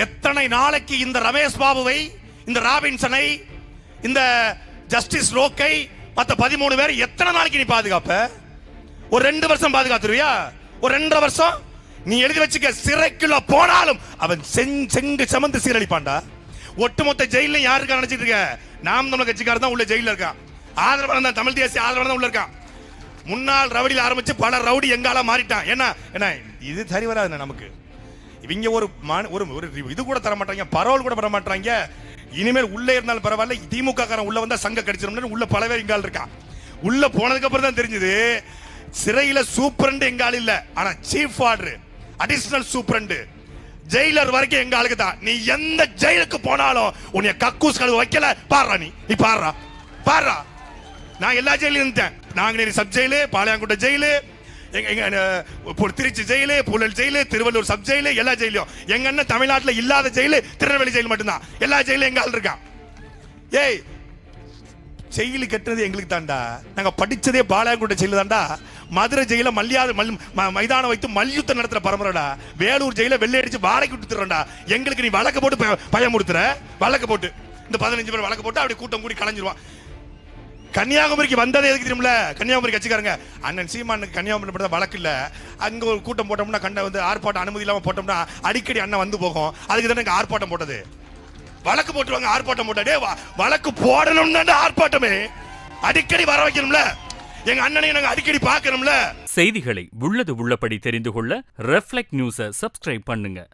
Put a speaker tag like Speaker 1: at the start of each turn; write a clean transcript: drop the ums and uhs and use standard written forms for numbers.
Speaker 1: எத்தனை நாளைக்கு இந்த ரமேஷ் பாபுவை, இந்த ராபின்சனை, இந்த ஜஸ்டிஸ் ரோக்கை, மற்ற 13 பேர் எத்தனை நாளைக்கு நீ பாதுகாப்ப? ஒரு 2 வருஷம் பாதுகாத்துருவியா? ஒரு 2.5 வருஷம் நீ எழுதி வச்சுக்க. சிறைக்குள்ள போனாலும் அவன் செங்கு சமந்து சீரழிப்பான்டா. ஒட்டுமொத்த ஜெயில யாருக்கா நினைச்சிட்டு இருக்க? நாம் தமிழ் கட்சிக்காரர் தான் உள்ள ஜெயில இருக்கான். ஆதரவாளர் தான், தமிழ் தேசிய ஆதரவாளர் தான் உள்ள இருக்கான். முன்னாள் ரவுடியில் ஆரம்பிச்சு பல ரவுடி எங்கால மாறிட்டான். என்ன இது சரி வராது நமக்கு. இவங்க ஒரு இது கூட தர மாட்டாங்க, பரவல் கூட பண்ண மாட்டாங்க. இனிமேல் உள்ளே இருந்தாலும் பரவாயில்ல, திமுக காரன் உள்ள வந்தா சங்க கடிச்சிடும். உள்ள பல பேர் எங்கால் இருக்கான். உள்ள போனதுக்கு அப்புறம் தான் தெரிஞ்சது சிறையில சூப்பரண்ட் எங்கால் இல்ல, ஆனா chief warder, additional superintendent, Jailer வரைக்கும் எங்க ஆளுக்கு தான். நீ எந்த ஜெயிலுக்கு போனாலும் உன்னை கக்கூஸ் கழுவு வைக்கல. பாடுறா நீ பாடுறா. நான் எல்லா ஜெயிலும் இருந்தேன். Nanguneri sub jail, Palayamkottai jail, Trichy jail, Puzhal jail, Tiruvallur sub jail, எல்லா ஜெயிலும். எங்க அண்ணன் தமிழ்நாட்டில் இல்லாத ஜெயிலு திருநெல்வேலி ஜெயில் மட்டும்தான். எல்லா ஜெயிலும் எங்க ஆள் இருக்கான். ஏய், ஜெயிலு கட்டுறது எங்களுக்கு தாண்டா. நாங்க படிச்சதே பாளையங்கோட்டை ஜெயிலு தாண்டா. மதுரை ஜெயில மைதானம் வைத்து மல்யுத்தம் நடத்துற பரம்பரைடா. வேலூர் ஜெயில வெள்ளை அடிச்சு வாடகை விட்டுறா. எங்களுக்கு நீ வழக்கு போட்டு பயமுறுத்துற. வழக்கு போட்டு இந்த 15 பேர் வழக்கு போட்டு அப்படி கூட்டம் கூடி கலைஞ்சிருவான். கன்னியாகுமரிக்கு வந்ததே எதுக்கு தெரியுமில்ல? கன்னியாகுமரி கட்சிக்காரங்க அண்ணன் சீமானுக்கு கன்னியாகுமரி வழக்கு இல்ல, அங்க ஒரு கூட்டம் போட்டோம்னா கண்ட வந்து ஆர்ப்பாட்டம் அனுமதி இல்லாம போட்டோம்னா அடிக்கடி அண்ணன் வந்து போகும். அதுக்கு தானே ஆர்ப்பாட்டம் போட்டது. வழக்கு போட்டுருவாங்க, ஆர்ப்பாட்டம் போட்டே. வழக்கு போடணும் தான் ஆர்ப்பாட்டமே. அடிக்கடி வர வைக்கணும்ல, எங்க அண்ணனை நாங்க அடிக்கடி பார்க்கணும்ல.
Speaker 2: செய்திகளை உள்ளது உள்ளபடி தெரிந்து கொள்ள ரெஃப்ளெக்ட் நியூஸை சப்ஸ்கிரைப் பண்ணுங்க.